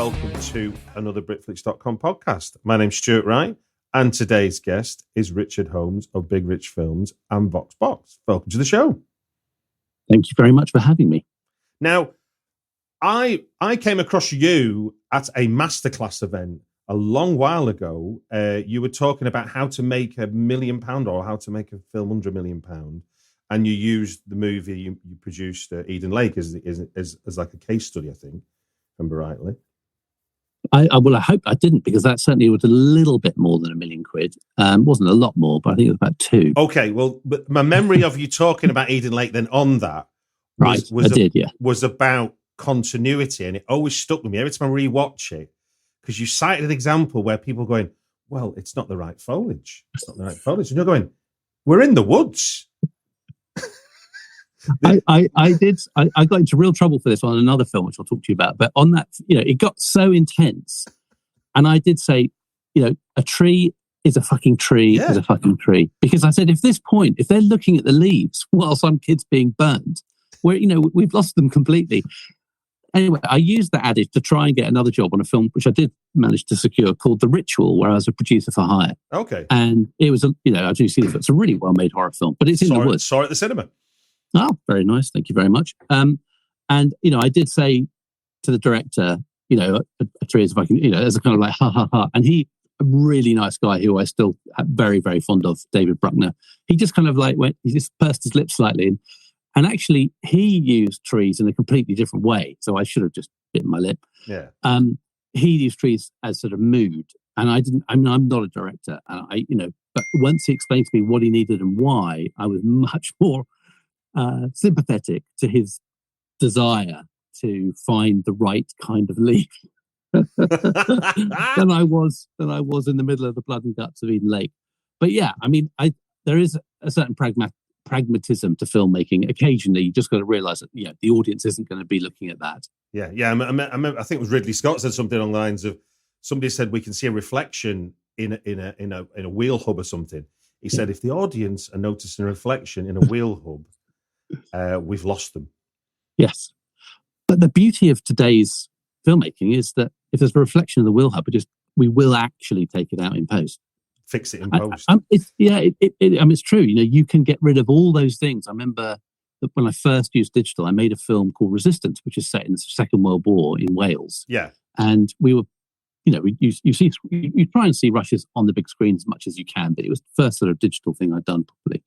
welcome to another Britflicks.com podcast. My name's Stuart Wright, and today's guest is Richard Holmes of Big Rich Films and VOX BOX. Welcome to the show. Thank you very much for having me. Now, I came across you at a masterclass event a long while ago. You were talking about how to make £1 million or how to make a film under £1 million. And you used the movie you produced, Eden Lake, as like a case study, I think, if I remember rightly. I hope I didn't, because that certainly was a little bit more than £1 million. Wasn't a lot more, but I think it was about 2. Okay, well, but my memory of you talking about Eden Lake then on that was about continuity, and it always stuck with me every time I rewatch it, because you cited an example where people going, well, it's not the right foliage. It's not the right foliage. And you're going, we're in the woods. I got into real trouble for this on another film, which I'll talk to you about. But on that, it got so intense. And I did say, a tree is a fucking tree is a fucking tree. Because I said, if they're looking at the leaves while some kid's being burned, we've lost them completely. Anyway, I used that adage to try and get another job on a film, which I did manage to secure, called The Ritual, where I was a producer for hire. Okay. And it was, I do see it's a really well-made horror film, but it's in the woods. Saw it at the cinema. Oh, very nice. Thank you very much. And, I did say to the director, a tree is fucking, as a kind of like, ha, ha, ha. And he, a really nice guy who I still am very, very fond of, David Bruckner, he just kind of like he just pursed his lips slightly. And actually, he used trees in a completely different way. So I should have just bitten my lip. Yeah. He used trees as sort of mood. And I'm not a director. And but once he explained to me what he needed and why, I was much more sympathetic to his desire to find the right kind of leaf than I was in the middle of the blood and guts of Eden Lake. But yeah, there is a certain pragmatism to filmmaking. Occasionally, you just got to realize that the audience isn't going to be looking at that. Yeah. I think it was Ridley Scott said something along the lines of, somebody said we can see a reflection in a wheel hub or something. He said if the audience are noticing a reflection in a wheel hub, we've lost them. Yes. But the beauty of today's filmmaking is that if there's a reflection of the wheel hub, we will actually take it out in post. Fix it in post. It's true. You can get rid of all those things. I remember that when I first used digital, I made a film called Resistance, which is set in the Second World War in Wales. Yeah. And we were, you try and see rushes on the big screen as much as you can, but it was the first sort of digital thing I'd done properly.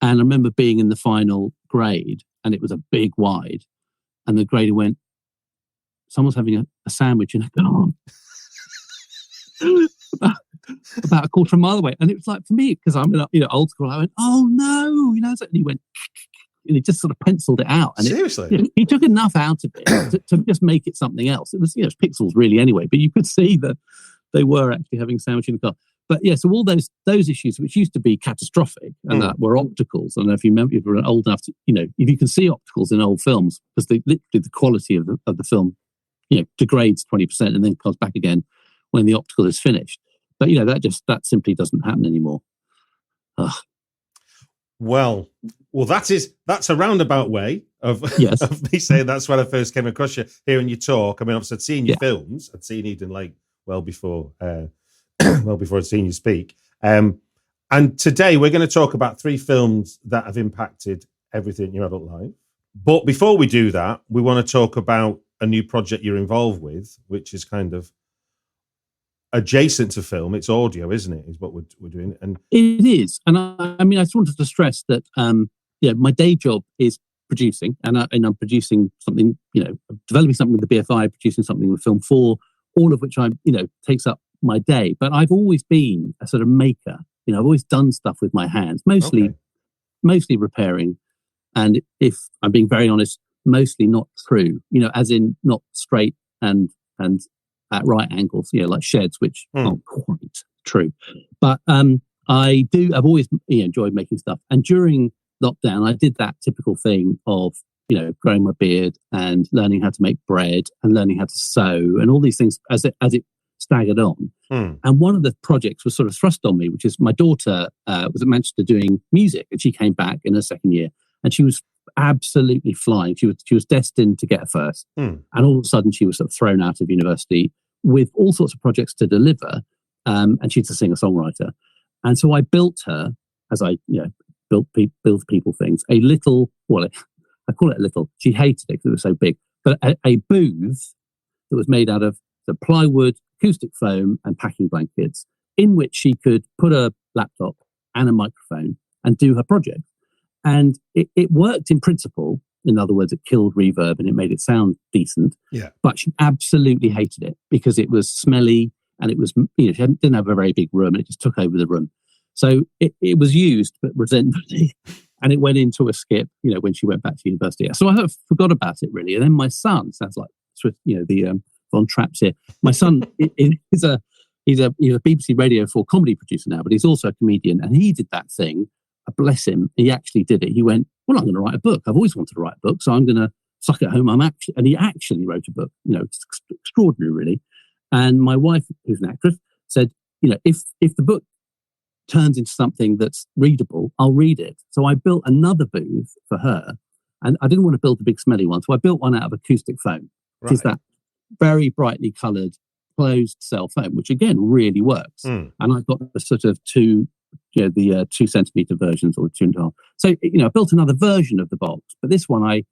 And I remember being in the final grade, and it was a big wide, and the grader went, someone's having a sandwich in a car. about a quarter of a mile away. And it was like, for me, because I'm old school, I went, oh no, and he went, and he just sort of penciled it out. And seriously? He took enough out of it to just make it something else. It was, it's pixels really anyway, but you could see that they were actually having a sandwich in the car. But yeah, so all those issues, which used to be catastrophic, and that were opticals. I don't know if you remember, if you're old enough to, if you can see opticals in old films, because literally the quality of the film, degrades 20% and then comes back again when the optical is finished. But that simply doesn't happen anymore. Ugh. Well, that's a roundabout way of me saying that's when I first came across you, hearing you talk. I mean, obviously I'd seen your films. I'd seen Eden Lake well before I'd seen you speak. And today we're going to talk about 3 films that have impacted everything in your adult life. But before we do that, we want to talk about a new project you're involved with, which is kind of adjacent to film. It's audio, isn't it? Is what we're doing. And it is. And I just wanted to stress that, my day job is producing, and I'm producing something, developing something with the BFI, producing something with Film 4, all of which takes up my day. But I've always been a sort of maker. I've always done stuff with my hands, mostly repairing. And if I'm being very honest, mostly not true, as in not straight and at right angles, like sheds, which aren't quite true. But I've always enjoyed making stuff. And during lockdown, I did that typical thing of, growing my beard and learning how to make bread and learning how to sew and all these things as it staggered on. And one of the projects was sort of thrust on me, which is my daughter was at Manchester doing music, and she came back in her second year, and she was absolutely flying. She was destined to get a first. And all of a sudden she was sort of thrown out of university with all sorts of projects to deliver. And she's a singer-songwriter. And so I built her, as I build people things, a little, well, I call it a little, she hated it because it was so big, but a booth that was made out of the plywood, acoustic foam and packing blankets, in which she could put a laptop and a microphone and do her project. And it worked in principle. In other words, it killed reverb and it made it sound decent. Yeah. But she absolutely hated it because it was smelly and it was, she didn't have a very big room and it just took over the room. So it was used, but resentfully, and it went into a skip, when she went back to university. So I forgot about it really. And then my son, sounds like, the Von Trapps here. My son he's a BBC Radio 4 comedy producer now, but he's also a comedian. And he did that thing. Bless him. He actually did it. He went, well, I'm going to write a book. I've always wanted to write a book. So I'm going to suck at home. And he actually wrote a book. It's extraordinary, really. And my wife, who's an actress, said, if the book turns into something that's readable, I'll read it. So I built another booth for her. And I didn't want to build a big smelly one. So I built one out of acoustic foam, which is that very brightly coloured closed cell foam, which again really works. And I've got the sort of 2 centimetre versions or 2.5. So, I built another version of the box. But this one, I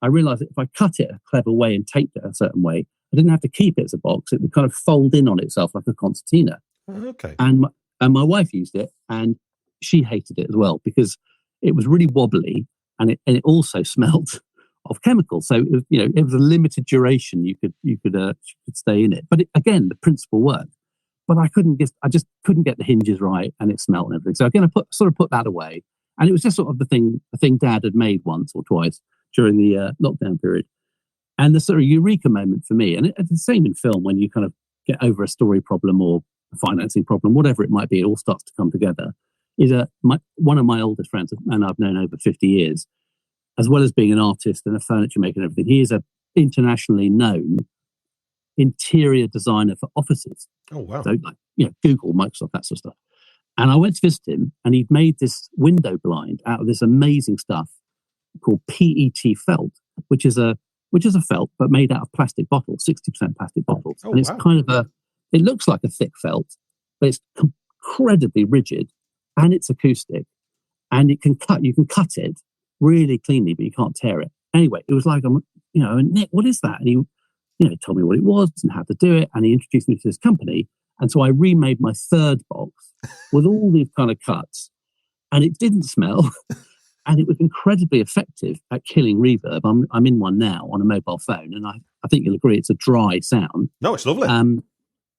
realised that if I cut it a clever way and taped it a certain way, I didn't have to keep it as a box. It would kind of fold in on itself like a concertina. Okay. And my wife used it and she hated it as well because it was really wobbly and it also smelled of chemicals. So it was a limited duration. You could stay in it. But again, the principle worked. But I just couldn't get the hinges right, and it smelled and everything. So again, I put that away, and it was just sort of the thing Dad had made once or twice during the lockdown period. And the sort of eureka moment for me, and it's the same in film when you kind of get over a story problem or a financing problem, whatever it might be, it all starts to come together. Is one of my oldest friends, a man I've known over 50 years, as well as being an artist and a furniture maker and everything. He is a internationally known interior designer for offices. Oh, wow. So Google, Microsoft, that sort of stuff. And I went to visit him and he'd made this window blind out of this amazing stuff called PET felt, which is a felt, but made out of plastic bottles, 60% plastic bottles. Oh, and it's kind of it looks like a thick felt, but it's incredibly rigid and it's acoustic and you can cut it really cleanly, but you can't tear it. Anyway, it was like, Nick, what is that? And he told me what it was and how to do it. And he introduced me to this company. And so I remade my third box with all these kind of cuts and it didn't smell. And it was incredibly effective at killing reverb. I'm in one now on a mobile phone. And I think you'll agree it's a dry sound. No, it's lovely.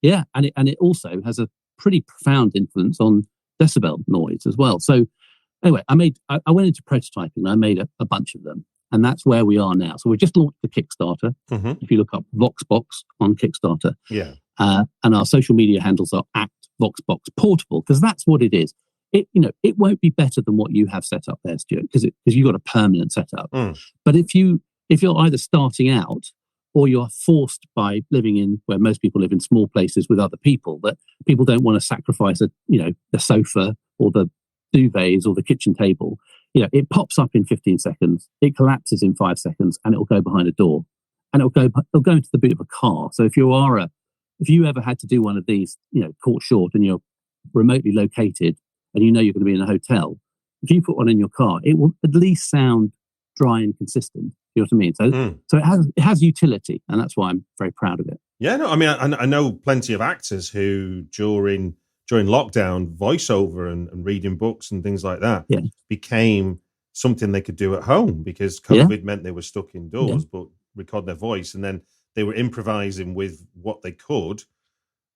Yeah. And it also has a pretty profound influence on decibel noise as well. So anyway, I went into prototyping and I made a bunch of them. And that's where we are now. So we just launched the Kickstarter. Mm-hmm. If you look up VOX BOX on Kickstarter. Yeah. And our social media handles are @VOX BOX Portable, because that's what it is. It won't be better than what you have set up there, Stuart, because you've got a permanent setup. But if you're either starting out or you're forced by living in where most people live in small places with other people, that people don't want to sacrifice the sofa or the duvets or the kitchen table. It pops up in 15 seconds, it collapses in 5 seconds, and it'll go behind a door, and it'll go into the boot of a car. So if you ever had to do one of these, caught short and you're remotely located and you're going to be in a hotel, if you put one in your car, it will at least sound dry and consistent. You know what I mean? So it has utility, and that's why I'm very proud of it. Yeah, no, I mean, I know plenty of actors who during lockdown, voiceover and reading books and things like that became something they could do at home, because COVID meant they were stuck indoors, but record their voice, and then they were improvising with what they could,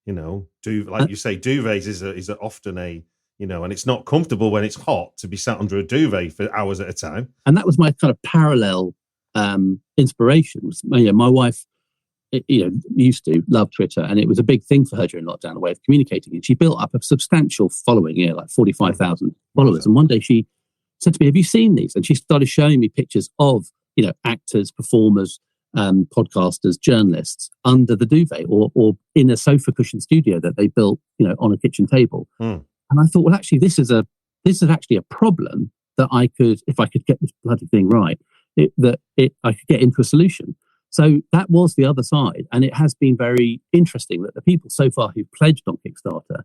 do. Like you say, duvets is often and it's not comfortable when it's hot to be sat under a duvet for hours at a time. And that was my kind of parallel inspiration. My wife, used to love Twitter, and it was a big thing for her during lockdown, a way of communicating. And she built up a substantial following, like 45,000 followers. And one day she said to me, "Have you seen these?" And she started showing me pictures of, actors, performers, podcasters, journalists under the duvet or in a sofa cushion studio that they built, on a kitchen table. And I thought, well, actually, this is actually a problem that I could, if I could get this bloody thing right, I could get into a solution. So that was the other side. And it has been very interesting that the people so far who've pledged on Kickstarter,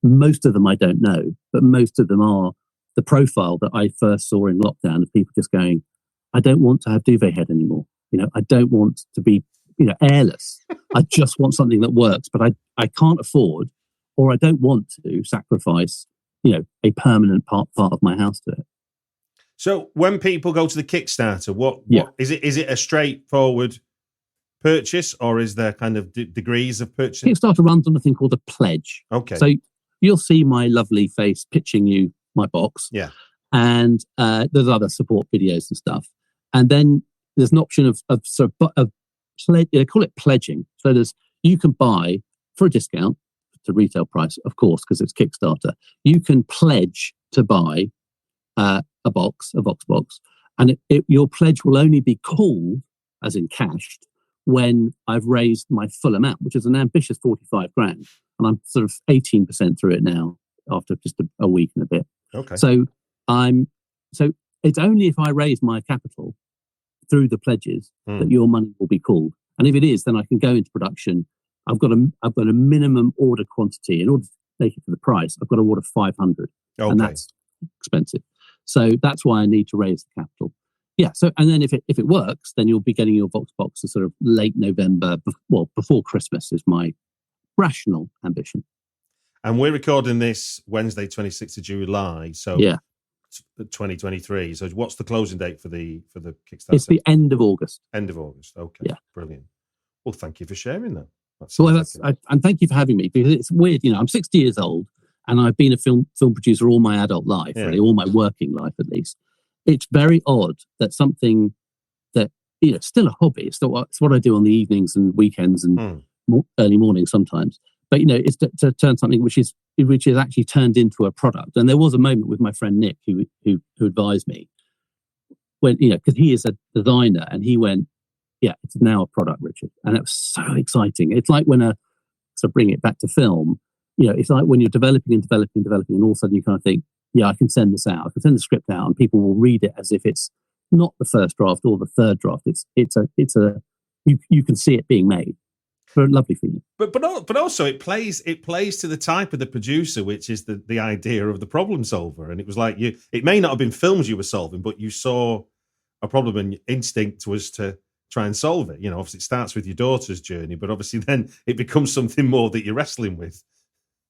most of them I don't know, but most of them are the profile that I first saw in lockdown of people just going, I don't want to have duvet head anymore. I don't want to be, airless. I just want something that works, but I can't afford, or I don't want to sacrifice, a permanent part of my house to it. So when people go to the Kickstarter, what is it? Is it a straightforward purchase, or is there kind of degrees of purchase? Kickstarter runs on a thing called a pledge. Okay. So you'll see my lovely face pitching you my box. Yeah. And there's other support videos and stuff. And then there's an option of they call it pledging. So you can buy for a discount to retail price, of course, because it's Kickstarter. You can pledge to buy a VOX box, and your pledge will only be called, as in cashed, when I've raised my full amount, which is an ambitious 45 grand, and I'm sort of 18% through it now after just a week and a bit. Okay. So it's only if I raise my capital through the pledges that your money will be called, and if it is, then I can go into production. I've got a minimum order quantity in order to make it for the price. I've got to order 500, and that's expensive. So that's why I need to raise the capital. Yeah. So, and then if it works, then you'll be getting your VOX box sort of late November, before Christmas is my rational ambition. And we're recording this Wednesday, 26th of July. So 2023. So what's the closing date for the Kickstarter? It's the end of August. End of August. Okay. Yeah. Brilliant. Well, thank you for sharing that. And thank you for having me, because it's weird. I'm 60 years old. And I've been a film producer all my adult life, really, all my working life at least. It's very odd that something that, still a hobby, it's what I do on the evenings and weekends and early mornings sometimes. But, it's to turn something which is actually turned into a product. And there was a moment with my friend Nick who advised me when, because he is a designer, and he went, it's now a product, Richard. And it was so exciting. It's like when bring it back to film, it's like when you're developing, and all of a sudden you kind of think, I can send this out. I can send the script out, and people will read it as if it's not the first draft or the third draft. You can see it being made. For a lovely feeling. But also it plays to the type of the producer, which is the idea of the problem solver. And it was like it may not have been films you were solving, but you saw a problem, and your instinct was to try and solve it. Obviously it starts with your daughter's journey, but obviously then it becomes something more that you're wrestling with.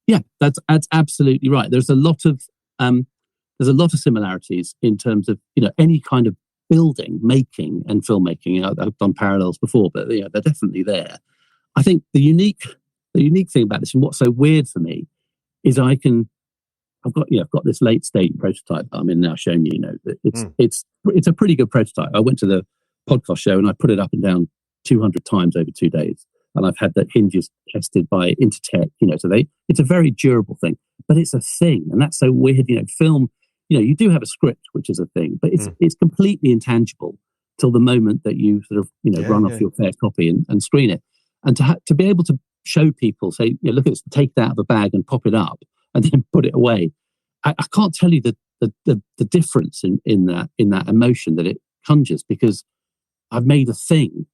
Yeah, that's absolutely right. There's a lot of similarities in terms of any kind of building, making, and filmmaking. I've done parallels before, but they're definitely there. I think the unique thing about this, and what's so weird for me, is I've got this late stage prototype that I'm in now, showing you. It's a pretty good prototype. I went to the podcast show and I put it up and down 200 times over 2 days. And I've had the hinges tested by Intertech, so it's a very durable thing, but it's a thing. And that's so weird, film, you do have a script, which is a thing, but it's completely intangible till the moment that you sort of, run off your fair copy and screen it. And to be able to show people, say, look at this, take that out of a bag and pop it up and then put it away. I can't tell you the difference in that emotion that it conjures, because I've made a thing.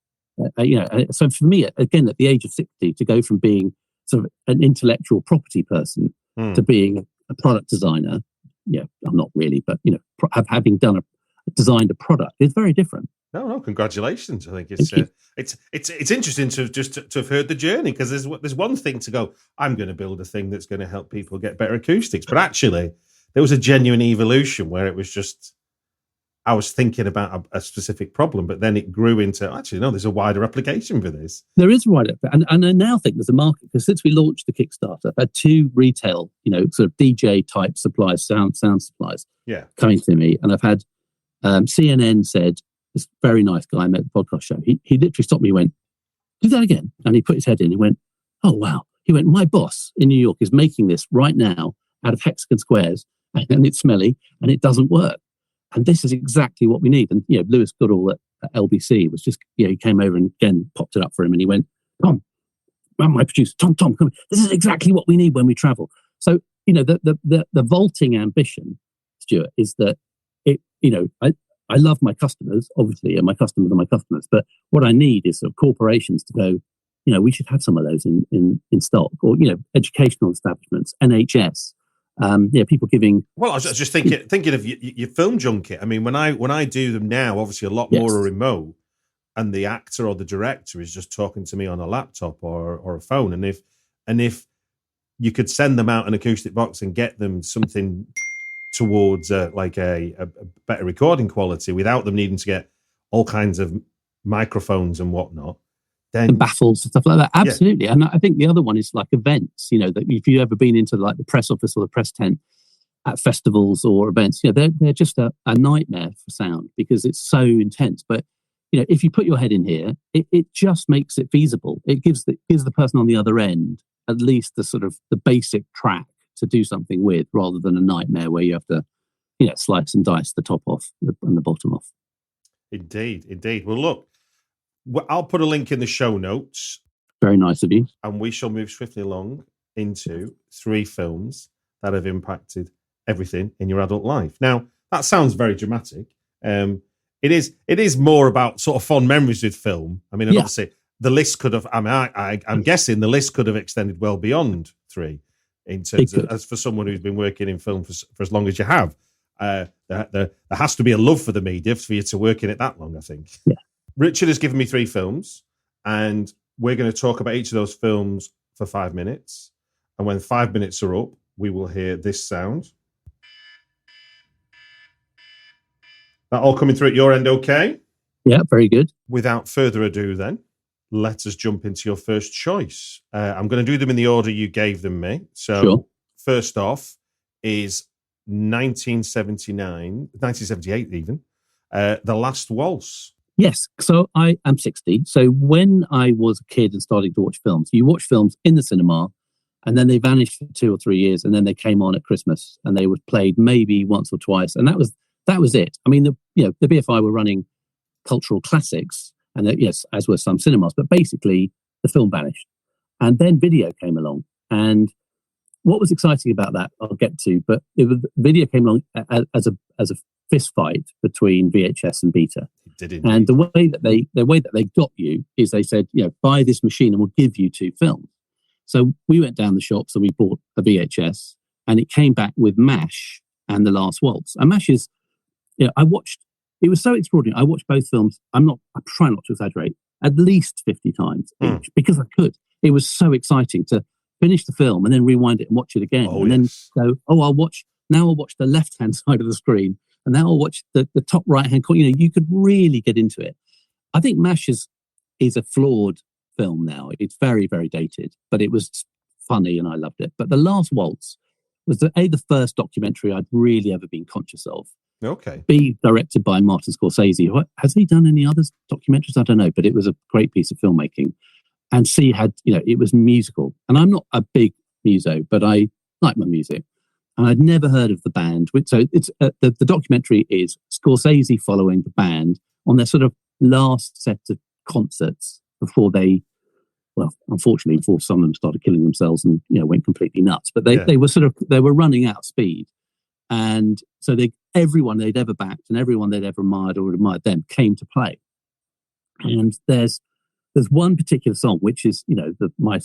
So for me, again, at the age of 60, to go from being sort of an intellectual property person to being a product designer, I'm not really, but having designed a product, is very different. No, congratulations! I think it's interesting to have heard the journey, because there's one thing to go, I'm going to build a thing that's going to help people get better acoustics, but actually there was a genuine evolution where it was just, I was thinking about a specific problem, but then it grew into, actually, no, there's a wider application for this. There is a wider, and I now think there's a market, because since we launched the Kickstarter, I've had 2 retail, sort of DJ type suppliers, sound supplies, coming to me, and I've had CNN said, this very nice guy I met at the podcast show, he literally stopped me and went, do that again, and he put his head in. He went, oh wow. He went, my boss in New York is making this right now out of hexagon squares, and it's smelly, and it doesn't work. And this is exactly what we need. And, Lewis Goodall at LBC was just, he came over and again popped it up for him, and he went, Tom, my producer, Tom, come. This is exactly what we need when we travel. So, the vaulting ambition, Stuart, is that I love my customers, obviously, and my customers are my customers. But what I need is sort of corporations to go, we should have some of those in stock, or educational establishments, NHS. People giving. Well, I was just thinking of your film junket. I mean, when I do them now, obviously a lot more are remote, and the actor or the director is just talking to me on a laptop or a phone. And if you could send them out an acoustic box and get them something towards a better recording quality without them needing to get all kinds of microphones and whatnot, then and baffles and stuff like that. Absolutely. Yeah. And I think the other one is like events, that if you've ever been into like the press office or the press tent at festivals or events, they're just a nightmare for sound because it's so intense. But if you put your head in here, it just makes it feasible. It gives the person on the other end at least the sort of the basic track to do something with, rather than a nightmare where you have to, slice and dice the top off and the bottom off. Indeed. Well, look, I'll put a link in the show notes. Very nice of you. And we shall move swiftly along into 3 films that have impacted everything in your adult life. Now, that sounds very dramatic. It is more about sort of fond memories with film. I mean, obviously, the list could have. I'm guessing the list could have extended well beyond 3. In terms of, as for someone who's been working in film for as long as you have, there has to be a love for the media for you to work in it that long, I think. Yeah. Richard has given me 3 films, and we're going to talk about each of those films for 5 minutes. And when 5 minutes are up, we will hear this sound. That all coming through at your end okay? Yeah, very good. Without further ado then, let us jump into your first choice. I'm going to do them in the order you gave them me. So First off is 1978 even, The Last Waltz. Yes, so I am 60. So when I was a kid and started to watch films, you watch films in the cinema and then they vanished for 2 or 3 years and then they came on at Christmas and they were played maybe once or twice. And that was it. I mean, the BFI were running cultural classics, and yes, as were some cinemas, but basically the film vanished. And then video came along. And what was exciting about that, I'll get to, but video came along as a fist fight between VHS and Beta. And the way that they got you is they said, buy this machine and we'll give you 2 films. So we went down the shops and we bought a VHS, and it came back with MASH and The Last Waltz. And MASH is, I watched. It was so extraordinary. I watched both films. I'm trying not to exaggerate, at least 50 times each, because I could. It was so exciting to finish the film and then rewind it and watch it again. Then go, I'll watch the left-hand side of the screen, and now I'll watch the top right-hand corner. You could really get into it. I think MASH is a flawed film now. It's very, very dated, but it was funny and I loved it. But The Last Waltz was the first documentary I'd really ever been conscious of. Okay. B, directed by Martin Scorsese. Has he done any other documentaries? I don't know, but it was a great piece of filmmaking. And C had, it was musical. And I'm not a big muso, but I like my music. And I'd never heard of the band. So it's the documentary is Scorsese following the band on their sort of last set of concerts before they, unfortunately, before some of them started killing themselves and went completely nuts. But they were running out of speed. And so everyone they'd ever backed and everyone they'd ever admired or admired them came to play. And there's one particular song, which is, my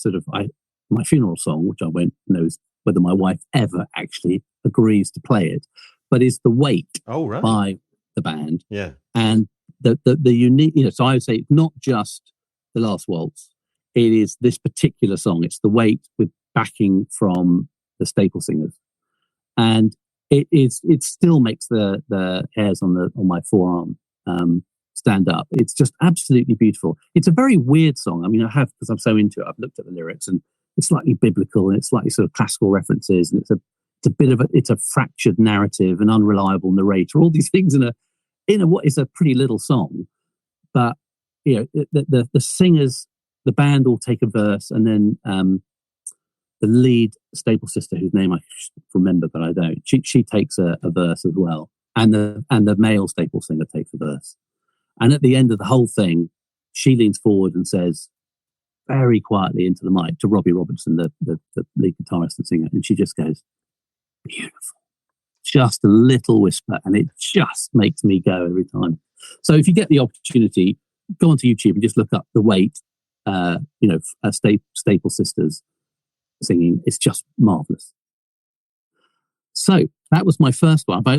funeral song, which I won't know whether my wife ever actually agrees to play it, but is The Weight by the band. Yeah. And the unique, so I would say it's not just The Last Waltz. It is this particular song. It's The Weight with backing from the Staple Singers. And it still makes the hairs on my forearm stand up. It's just absolutely beautiful. It's a very weird song. I mean, because I'm so into it, I've looked at the lyrics and it's slightly biblical and it's slightly sort of classical references, and it's a fractured narrative, an unreliable narrator, all these things in a what is a pretty little song. But the singers, the band all take a verse, and then the lead Staple sister, whose name I remember but I don't, she takes a verse as well, and the male Staple singer takes a verse. And at the end of the whole thing, she leans forward and says, very quietly into the mic to Robbie Robertson, the lead guitarist and singer, and she just goes, beautiful. just a little whisper, and it just makes me go every time. So if you get the opportunity, go onto YouTube and just look up The Wait, Staple Sisters singing. It's just marvelous. So that was my first one. I've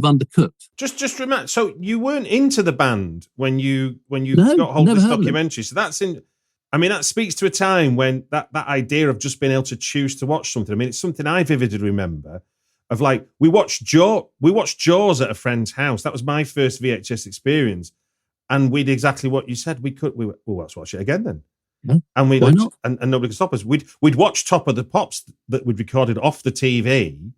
undercooked. Just remember. So you weren't into the band when you got hold of this documentary. So that's in. I mean, that speaks to a time when that idea of just being able to choose to watch something. I mean, it's something I vividly remember. Of like, we watched Jaws at a friend's house. That was my first VHS experience, and we did exactly what you said. Let's watch it again then. Yeah. And why not? And nobody could stop us. We'd watch Top of the Pops that we'd recorded off the TV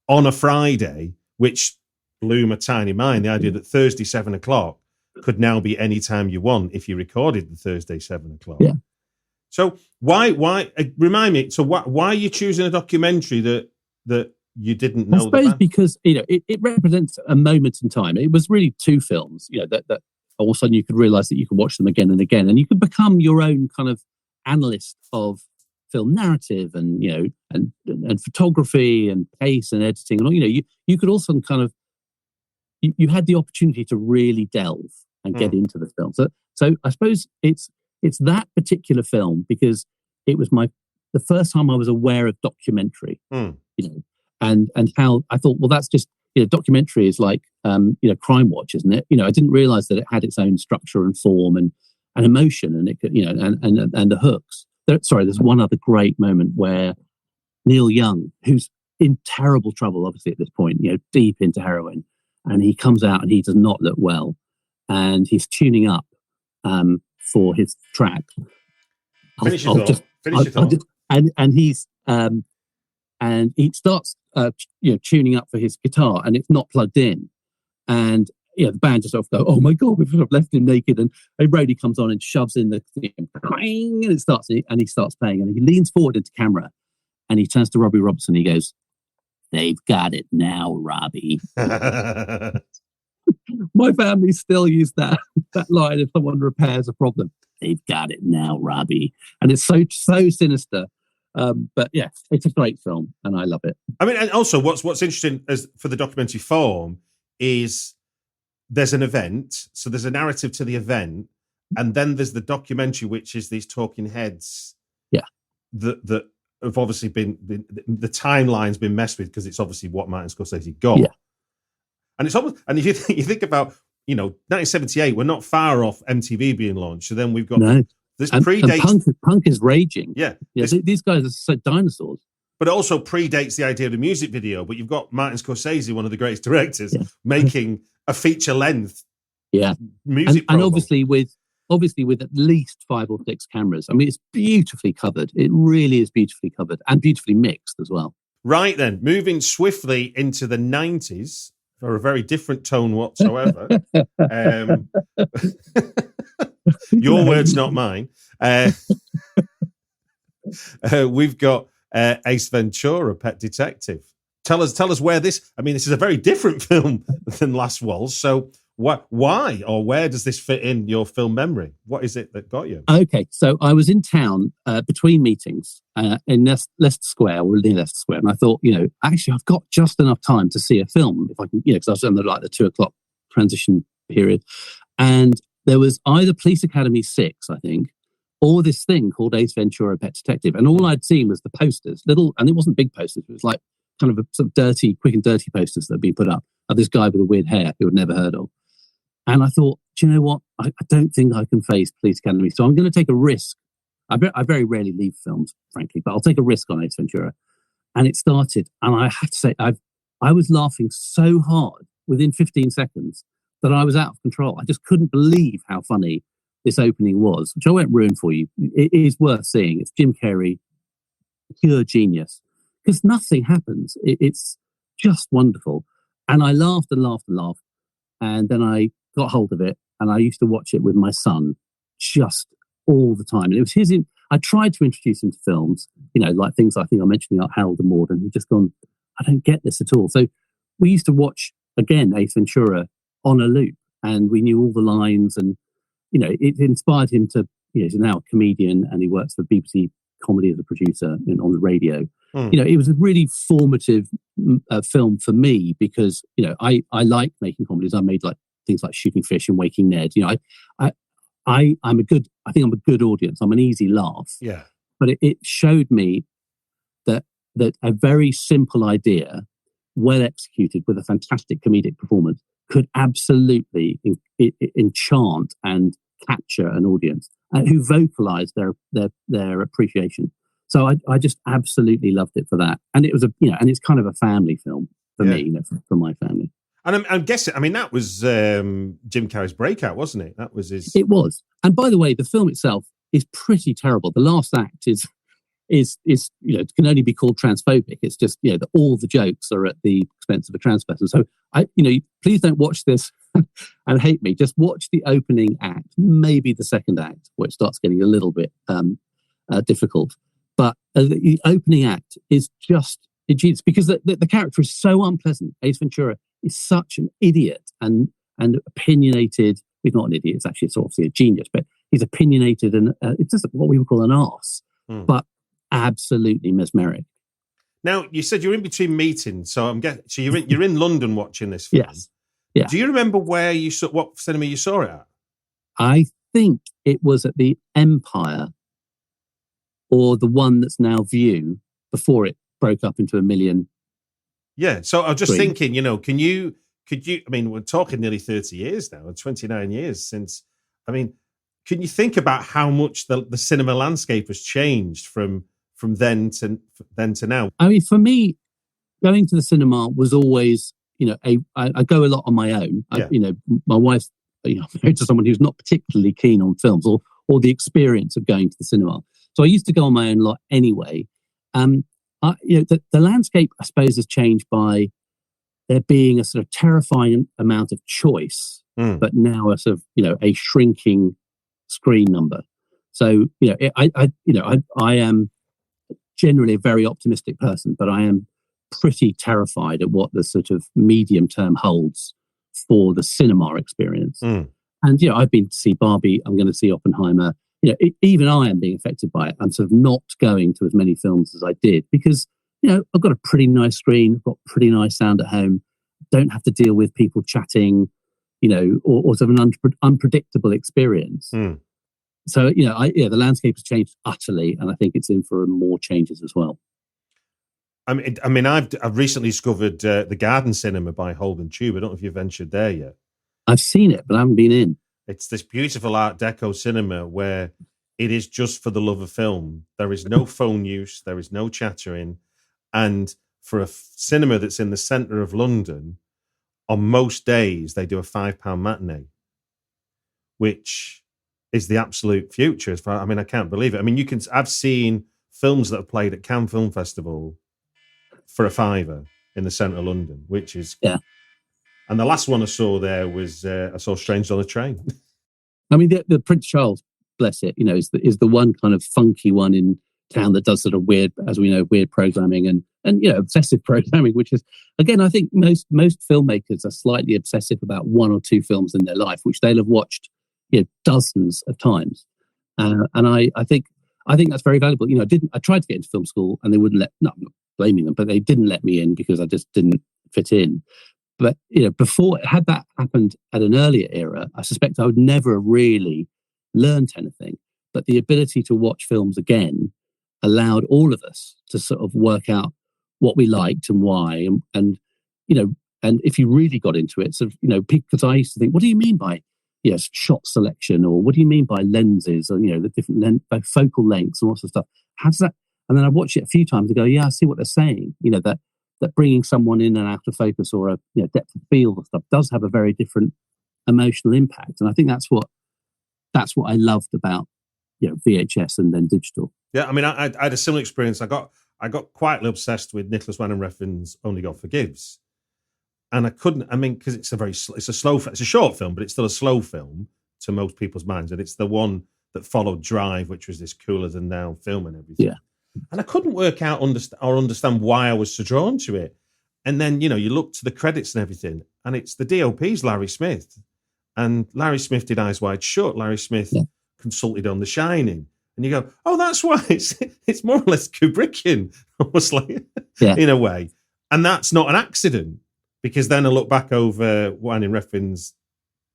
on a Friday, which blew my tiny mind. The idea that Thursday 7:00 could now be any time you want if you recorded the Thursday 7:00. Yeah. So why remind me? So why are you choosing a documentary that you didn't know? I suppose because it represents a moment in time. It was really two films, that all of a sudden you could realise that you could watch them again and again, and you could become your own kind of analyst of film narrative and and photography and pace and editing, and you could also kind of you had the opportunity to really delve and get into the film. So I suppose it's that particular film because it was the first time I was aware of documentary, and how I thought, well, that's just documentary is like Crime Watch, isn't it? I didn't realise that it had its own structure and form and emotion, and it could, and the hooks. There's one other great moment where Neil Young, who's in terrible trouble, obviously at this point, deep into heroin, and he comes out and he does not look well, and he's tuning up for his track. Finish your thought. And he's and he starts tuning up for his guitar, and it's not plugged in, and the band just sort of go, oh my god, we've sort of left him naked, and a roadie comes on and shoves in the clang, and he starts playing, and he leans forward into camera, and he turns to Robbie Robertson, he goes, "They've got it now, Robbie." My family still use that line if someone repairs a problem. "They've got it now, Robbie," and it's so sinister. But yeah, it's a great film, and I love it. I mean, and also what's interesting as for the documentary form is there's an event, so there's a narrative to the event, and then there's the documentary, which is these talking heads. Yeah, that have obviously been the timeline's been messed with because it's obviously what Martin Scorsese got. Yeah. And it's almost, and if you think about 1978, we're not far off MTV being launched. So then we've got this predates. And punk is raging. Yeah, these guys are so dinosaurs. But it also predates the idea of the music video. But you've got Martin Scorsese, one of the greatest directors, making a feature length. Yeah, music and obviously with at least 5 or 6 cameras. I mean, it's beautifully covered. It really is beautifully covered and beautifully mixed as well. Right then, moving swiftly into the 90s. For a very different tone whatsoever. Your words, not mine. We've got Ace Ventura, Pet Detective. Tell us where this. I mean, this is a very different film than Last Waltz. So, why or where does this fit in your film memory? What is it that got you? Okay, so I was in town between meetings in Leicester Square, or near Leicester Square, and I thought, actually, I've got just enough time to see a film if I can, because I was on the 2:00 transition period, and there was either Police Academy 6, I think, or this thing called Ace Ventura, Pet Detective, and all I'd seen was the posters, and it wasn't big posters. It was like kind of a sort of dirty, quick and dirty posters that had been put up of this guy with a weird hair who I'd never heard of. And I thought, do you know what? I don't think I can face Police Academy. So I'm going to take a risk. I very rarely leave films, frankly, but I'll take a risk on Ace Ventura. And it started. And I have to say, I was laughing so hard within 15 seconds that I was out of control. I just couldn't believe how funny this opening was, which I won't ruin for you. It is worth seeing. It's Jim Carrey, pure genius. Because nothing happens. It's just wonderful. And I laughed and laughed and laughed. And then I got hold of it, and I used to watch it with my son just all the time. And it was I tried to introduce him to films, like things I think I mentioned, like Harold and Maude, and he'd just gone, I don't get this at all. So we used to watch, again, Ace Ventura on a loop, and we knew all the lines, and, it inspired him to, he's now a comedian, and he works for BBC comedy as a producer on the radio. It was a really formative film for me because, I like making comedies. I made things like Shooting Fish and Waking Ned. I'm a good audience. I'm an easy laugh. Yeah. But it showed me that a very simple idea, well executed with a fantastic comedic performance, could absolutely enchant and capture an audience who vocalize their appreciation. So I just absolutely loved it for that. And it was and it's kind of a family film for me, for my family. And I'm guessing, that was Jim Carrey's breakout, wasn't it? That was his. It was. And by the way, the film itself is pretty terrible. The last act is it can only be called transphobic. It's just that all the jokes are at the expense of a trans person. So please don't watch this and hate me. Just watch the opening act, maybe the second act, where it starts getting a little bit difficult. But the opening act is just ingenious because the character is so unpleasant. Ace Ventura is such an idiot and opinionated. He's not an idiot. It's actually obviously a genius, but he's opinionated and it's just what we would call an arse. But absolutely mesmeric. Now, you said you're in between meetings, so you're in London watching this film. Yes. Yeah. Do you remember what cinema you saw it at? I think it was at the Empire, or the one that's now View, before it broke up into a million. Yeah. So I was just thinking, could you? We're talking nearly 30 years now, 29 years since. Can you think about how much the cinema landscape has changed from then to now? For me, going to the cinema was always, I go a lot on my own. Yeah. My wife, married to someone who's not particularly keen on films or the experience of going to the cinema. So I used to go on my own a lot anyway. The landscape, I suppose, has changed by there being a sort of terrifying amount of choice, but now a sort of, a shrinking screen number. So, I am generally a very optimistic person, but I am pretty terrified at what the sort of medium term holds for the cinema experience. And, I've been to see Barbie, I'm going to see Oppenheimer. Even I am being affected by it. I'm sort of not going to as many films as I did because, I've got a pretty nice screen, I've got pretty nice sound at home, don't have to deal with people chatting, or sort of an unpredictable experience. So, the landscape has changed utterly, and I think it's in for more changes as well. I've recently discovered the Garden Cinema by Holm and Tube. I don't know if you've ventured there yet. I've seen it, but I haven't been in. It's this beautiful Art Deco cinema where it is just for the love of film. There is no phone use, there is no chattering, and for a cinema that's in the centre of London, on most days they do a £5 matinee, which is the absolute future. I can't believe it. I've seen films that have played at Cannes Film Festival for a £5 in the centre of London, which is And the last one I saw there was I saw Strange on a Train. The Prince Charles, bless it, is the one kind of funky one in town that does sort of weird, as we know, weird programming and obsessive programming, which is, again, I think most filmmakers are slightly obsessive about one or two films in their life, which they'll have watched dozens of times. And I think that's very valuable. I tried to get into film school and they wouldn't I'm not blaming them, but they didn't let me in because I just didn't fit in. But, before, had that happened at an earlier era, I suspect I would never have really learned anything. But the ability to watch films again allowed all of us to sort of work out what we liked and why. And if you really got into it, because I used to think, what do you mean by shot selection? Or what do you mean by lenses? Or, the different focal lengths and all sorts of stuff. How does that? And then I watched it a few times and go, I see what they're saying. That bringing someone in and out of focus or a depth of field or stuff does have a very different emotional impact. And I think that's what I loved about VHS and then digital. Yeah, I had a similar experience. I got quietly obsessed with Nicholas Winding Refn's Only God Forgives, and I couldn't. Because it's a short film, but it's still a slow film to most people's minds, and it's the one that followed Drive, which was this cooler than now film and everything. Yeah. And I couldn't work out or understand why I was so drawn to it. And then, you look to the credits and everything, and it's the DOP's Larry Smith. And Larry Smith did Eyes Wide Shut. Larry Smith consulted on The Shining. And you go, oh, that's why it's more or less Kubrickian, almost like, in a way. And that's not an accident, because then I look back over Winding Refn's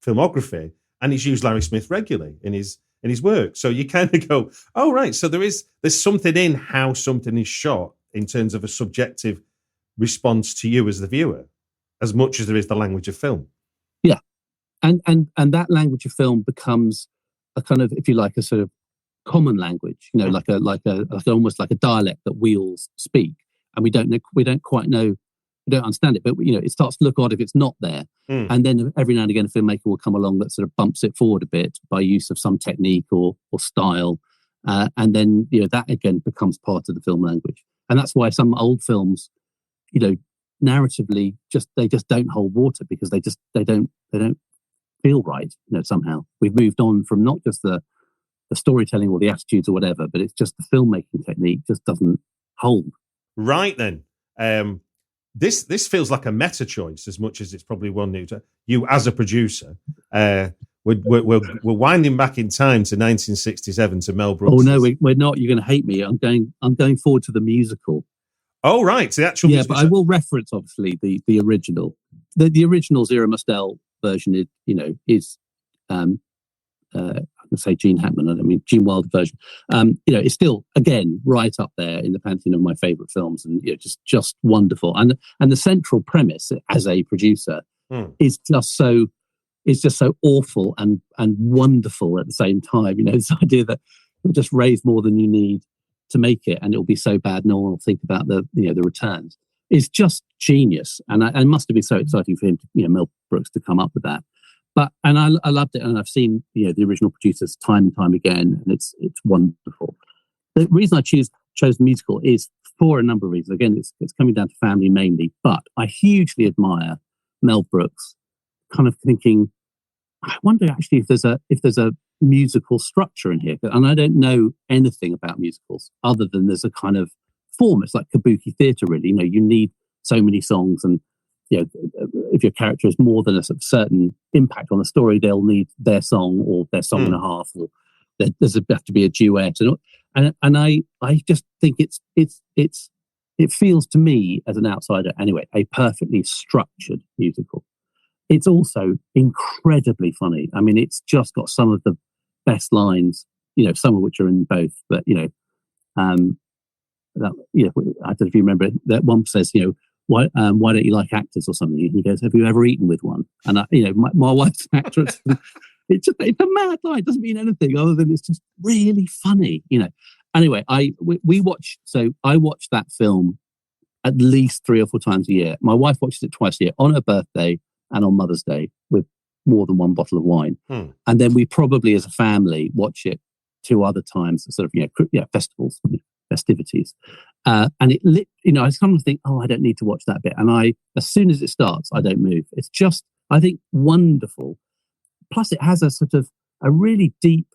filmography, and he's used Larry Smith regularly in his work. So you kind of go, oh, right. So there's something in how something is shot in terms of a subjective response to you as the viewer, as much as there is the language of film. Yeah. And that language of film becomes a kind of, if you like, a sort of common language, like almost like a dialect that we all speak, and we don't quite know, we don't understand it, but it starts to look odd if it's not there. And then every now and again a filmmaker will come along that sort of bumps it forward a bit by use of some technique or style, and then that again becomes part of the film language. And that's why some old films, narratively they just don't hold water, because they don't feel right. Somehow we've moved on from not just the storytelling or the attitudes or whatever, but it's just the filmmaking technique just doesn't hold. Right then, this feels like a meta choice as much as it's probably one new to you as a producer. We're winding back in time to 1967 to Mel Brooks. Oh no, we're not. You're going to hate me. I'm going forward to the musical. Oh right, so the actual musical. But I will reference obviously the original. The original Zero Mostel version is I can say Gene Hackman, I don't mean Gene Wilder version. It's still again right up there in the pantheon of my favourite films, and just wonderful. And the central premise as a producer is just so awful and wonderful at the same time. This idea that you'll just raise more than you need to make it, and it'll be so bad no one will think about the returns. It's just genius, and it must have been so exciting for him, Mel Brooks, to come up with that. But I loved it, and I've seen the original producers time and time again, and it's wonderful. The reason I chose the musical is for a number of reasons. Again, it's coming down to family mainly, but I hugely admire Mel Brooks. Kind of thinking, I wonder actually if there's a musical structure in here, and I don't know anything about musicals other than there's a kind of form. It's like kabuki theatre, really. You need so many songs, and if your character has more than a sort of certain impact on the story, they'll need their song or their song and a half, or there's have to be a duet. And I just think it feels to me as an outsider anyway a perfectly structured musical. It's also incredibly funny. I mean, it's just got some of the best lines, some of which are in both. But I don't know if you remember that one says, why don't you like actors or something? And he goes, have you ever eaten with one? And my wife's an actress. It's a mad line. It doesn't mean anything other than it's just really funny, Anyway, I watch that film at least 3 or 4 times a year. My wife watches it twice a year, on her birthday and on Mother's Day, with more than one bottle of wine. And then we probably as a family watch it 2 other times, sort of, festivals, festivities. And I kind of think, I don't need to watch that bit. And as soon as it starts, I don't move. It's just, I think, wonderful. Plus it has a sort of a really deep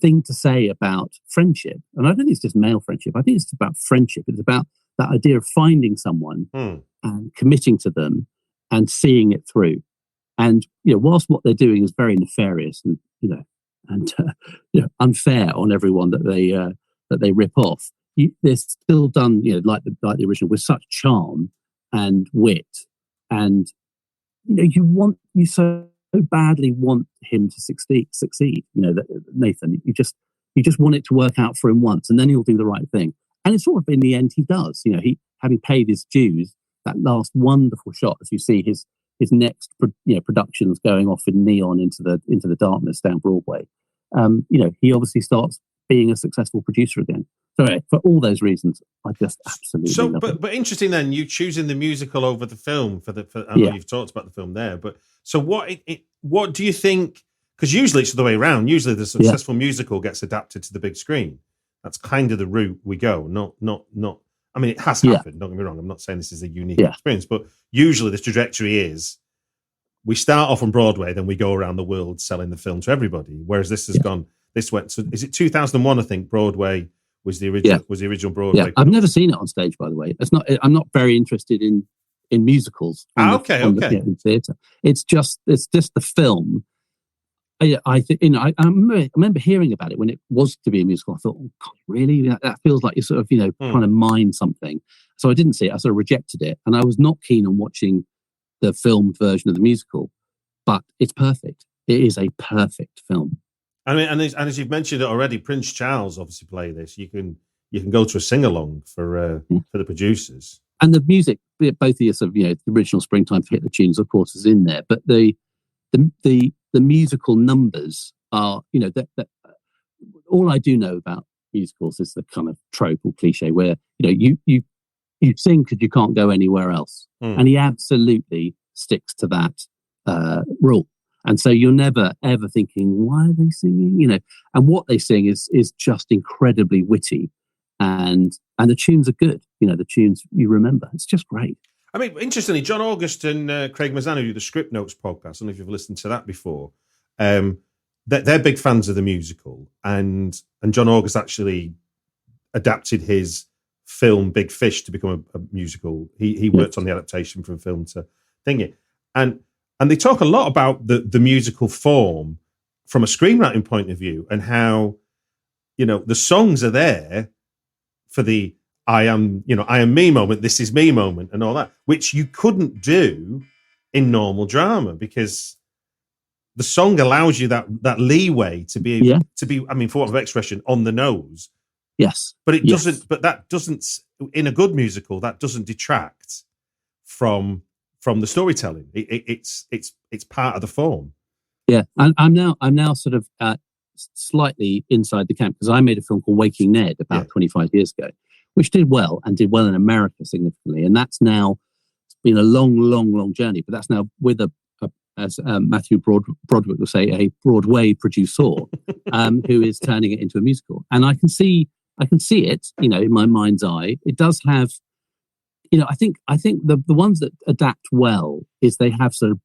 thing to say about friendship. And I don't think it's just male friendship. I think it's about friendship. It's about that idea of finding someone and committing to them and seeing it through. And, whilst what they're doing is very nefarious and, unfair on everyone that they rip off, they're still done, like the original, with such charm and wit. And, you so badly want him to succeed, Nathan, you just want it to work out for him once, and then he'll do the right thing. And it's sort of, in the end, he does. He, having paid his dues, that last wonderful shot as you see his next productions going off in neon into the darkness down Broadway. He obviously starts being a successful producer again. So for all those reasons, I just absolutely love it. But interesting then, you choosing the musical over the film I know you've talked about the film there, but so what do you think? Because usually it's the way around. Usually the successful musical gets adapted to the big screen. That's kind of the route we go. Not. I mean, it has happened. Don't get me wrong. I'm not saying this is a unique experience, but usually the trajectory is we start off on Broadway, then we go around the world selling the film to everybody. Whereas this has gone. This went. So is it 2001? I think Broadway was the original. Was the original Broadway? Yeah. I've never seen it on stage, by the way. It's not. I'm not very interested in musicals. Okay. In theatre. It's just the film. I think, I remember hearing about it when it was to be a musical. I thought, oh God, really? That feels like you're sort of, trying to mine something. So I didn't see it. I sort of rejected it, and I was not keen on watching the filmed version of the musical. But it's perfect. It is a perfect film. I mean, and as you've mentioned it already, Prince Charles obviously play this. You can go to a sing along for the producers. And the music, both the sort of the original Springtime for Hitler tunes, of course, is in there. But the musical numbers are, that all I do know about musicals is the kind of trope or cliche where you sing because you can't go anywhere else, and he absolutely sticks to that rule. And so you're never ever thinking, why are they singing? And what they sing is just incredibly witty, and the tunes are good. The tunes you remember. It's just great. I mean, interestingly, John August and Craig Mazan, who do the Script Notes podcast, I don't know if you've listened to that before, they're big fans of the musical, and John August actually adapted his film Big Fish to become a musical. He worked on the adaptation from film to thingy, and they talk a lot about the musical form from a screenwriting point of view, and how the songs are there for the I am me moment, this is me moment, and all that, which you couldn't do in normal drama, because the song allows you that leeway to be I mean, for want of expression, on the nose. Yes. But it doesn't, but that doesn't, in a good musical, that doesn't detract from the storytelling. It's part of the form. Yeah. And I'm now sort of slightly inside the camp, because I made a film called Waking Ned about 25 years ago, which did well in America significantly. And that's now been a long journey, but that's now with as Matthew Broderick will say, a Broadway producer who is turning it into a musical. And I can see it, in my mind's eye. It does have, I think the ones that adapt well is they have sort of,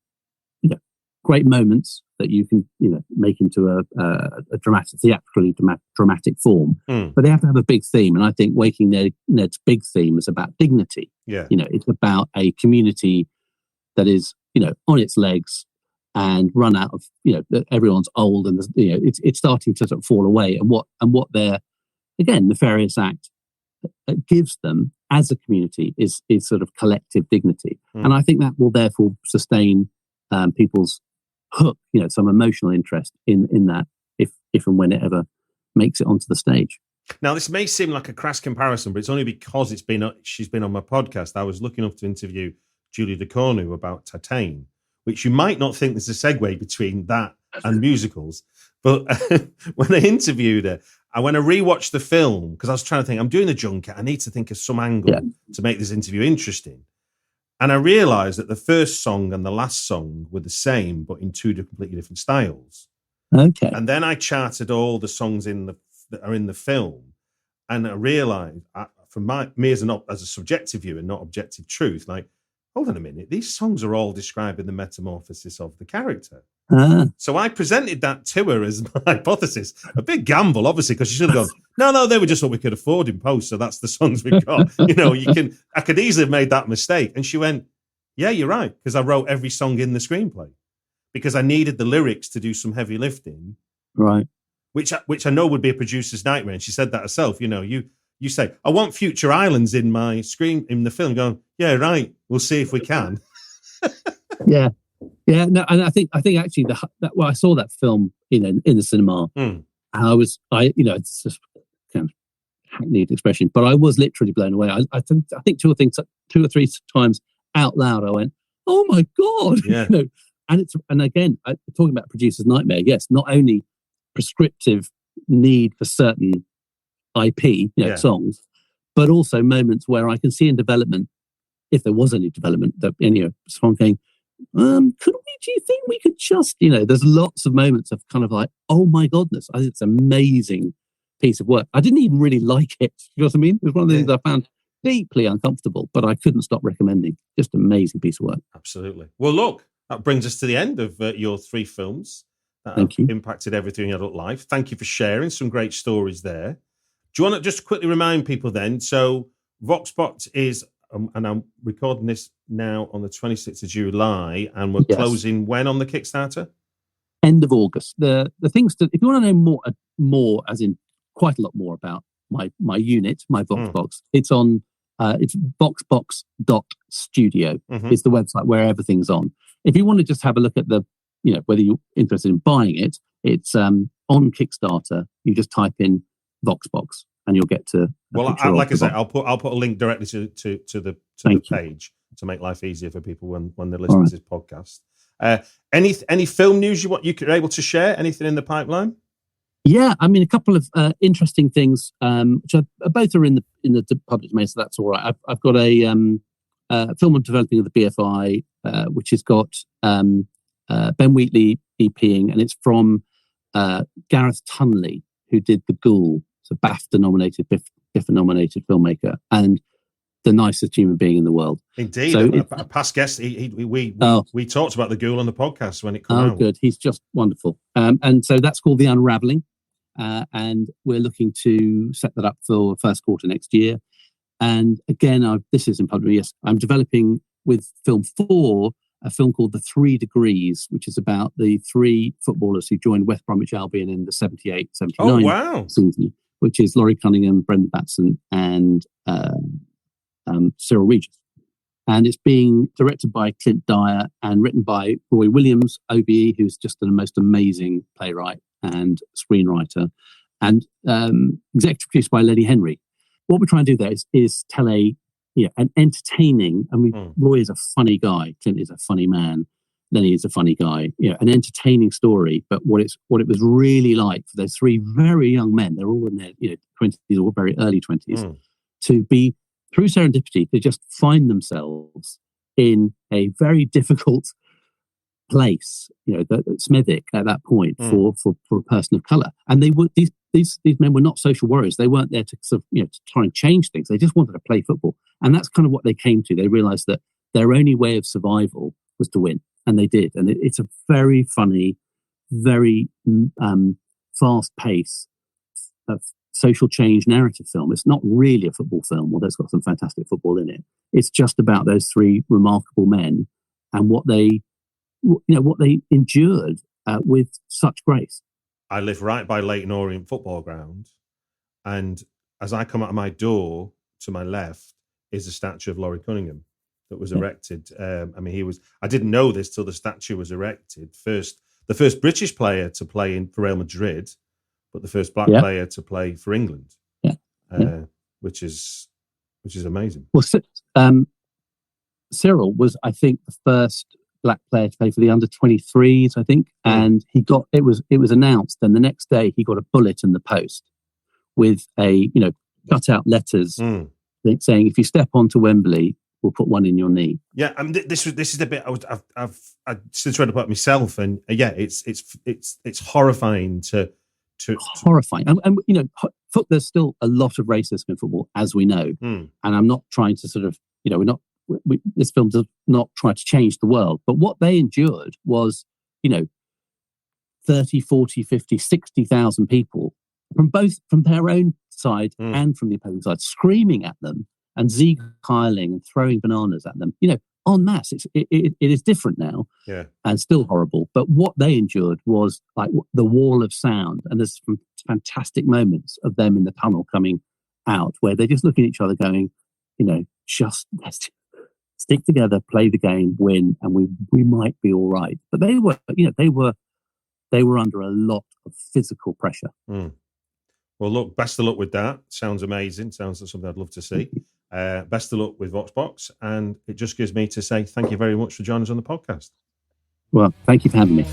great moments that you can, make into a theatrically dramatic form. But they have to have a big theme. And I think Waking Ned's big theme is about dignity. Yeah. It's about a community that is, on its legs and run out of, everyone's old, and it's starting to sort of fall away. And what their, again, nefarious act gives them as a community is sort of collective dignity. And I think that will therefore sustain people's hook, some emotional interest in that, if and when it ever makes it onto the stage. Now, this may seem like a crass comparison, but it's only because she's been on my podcast. I was lucky enough to interview Julie Ducournau about Titane, which you might not think there's a segue between that and musicals. But when I interviewed her, when I rewatched the film, because I was trying to think, I'm doing a junket, I need to think of some angle to make this interview interesting. And I realised that the first song and the last song were the same, but in two completely different styles. Okay. And then I charted all the songs that are in the film, and I realised, from me as a subjective viewer, not objective truth, like, hold on a minute, these songs are all describing the metamorphosis of the character. So I presented that to her as my hypothesis. A big gamble, obviously, because she should have gone, no, they were just what we could afford in post, so that's the songs we've got. I could easily have made that mistake. And she went, yeah, you're right, because I wrote every song in the screenplay, because I needed the lyrics to do some heavy lifting. Right. Which I know would be a producer's nightmare. And she said that herself. You say, I want future islands in the film, going, yeah, right, we'll see if we can. Yeah. No, and I think actually I saw that film in the cinema, and it's just kind of hackneyed expression, but I was literally blown away. I think two or three times out loud I went, oh my God. Yeah. And again, talking about producer's nightmare, yes, not only prescriptive need for certain IP, songs, but also moments where I can see in development, if there was any development, that someone going, do you think we could just, there's lots of moments of kind of like, oh my goodness, I think it's an amazing piece of work. I didn't even really like it. You know what I mean? It was one of the things I found deeply uncomfortable, but I couldn't stop recommending. Just an amazing piece of work. Absolutely. Well, look, that brings us to the end of your three films that have impacted everything in your adult life. Thank you for sharing some great stories there. Do you want to just quickly remind people then? So VOX BOX is, and I'm recording this now on the 26th of July, and we're closing when on the Kickstarter? end of August. The things if you want to know more, as in quite a lot more about my unit, my VOX box, it's on it's voxbox.studio is the website where everything's on. If you want to just have a look at the, whether you're interested in buying it, it's on Kickstarter. You just type in VOX box and you'll get to. Well, like I say, I'll put a link directly to the page to make life easier for people when they're listening to this podcast. Any film news you're able to share? Anything in the pipeline? Yeah, I mean, a couple of interesting things, which both are in the public domain, so that's all right. I've got a film I'm developing of the BFI, which has got Ben Wheatley EPing, and it's from Gareth Tunley, who did The Ghoul. It's a BAFTA-nominated filmmaker, and the nicest human being in the world. Indeed, so a past guest. We talked about The Ghoul on the podcast when it came out. Oh, good. He's just wonderful. And so that's called The Unravelling. And we're looking to set that up for first quarter next year. And again, this is in public. Yes, I'm developing with Film 4 a film called The 3 Degrees, which is about the 3 footballers who joined West Bromwich Albion in the 78-79 season, which is Laurie Cunningham, Brendan Batson, and Cyril Regis. And it's being directed by Clint Dyer and written by Roy Williams, OBE, who's just the most amazing playwright and screenwriter, and executive produced by Lenny Henry. What we're trying to do there is tell an entertaining, Roy is a funny guy, Clint is a funny man, Lenny is a funny guy, an entertaining story, but what it was really like for those 3 very young men, they're all in their 20s or very early 20s, to be, through serendipity, to just find themselves in a very difficult place, Smethwick at that point for a person of colour. And they were these men were not social warriors. They weren't there to sort of, to try and change things. They just wanted to play football, and that's kind of what they came to. They realised that their only way of survival was to win, and they did. And it's a very funny, very fast pace of social change narrative film. It's not really a football film, although it's got some fantastic football in it. It's just about those 3 remarkable men and what they endured with such grace. I live right by Leighton Orient football ground, and as I come out of my door, to my left is a statue of Laurie Cunningham that was erected. I didn't know this till the statue was erected. The first British player to play for Real Madrid, but the first black player to play for England, which is amazing. Well, Cyril was, I think, the first black player to play for the under-23s, I think, and he got it was announced, and the next day he got a bullet in the post with a cut out letters saying, "If you step onto Wembley, we'll put one in your knee." Yeah, this is the bit I've still trying to put myself, and it's horrifying to horrifying, and there's still a lot of racism in football, as we know, and I'm not trying to sort of this film does not try to change the world, but what they endured was 30, 40, 50, 60,000 people from their own side and from the opposing side screaming at them and Sieg-heiling and throwing bananas at them, en masse. It is different now, and still horrible, but what they endured was like the wall of sound, and there's some fantastic moments of them in the tunnel coming out where they're just looking at each other going, just stick together, play the game, win, and we might be all right. But they were under a lot of physical pressure. Well, look, best of luck with that. Sounds amazing. Sounds like something I'd love to see. Best of luck with VOX Box, and it just gives me to say thank you very much for joining us on the podcast. Well, thank you for having me.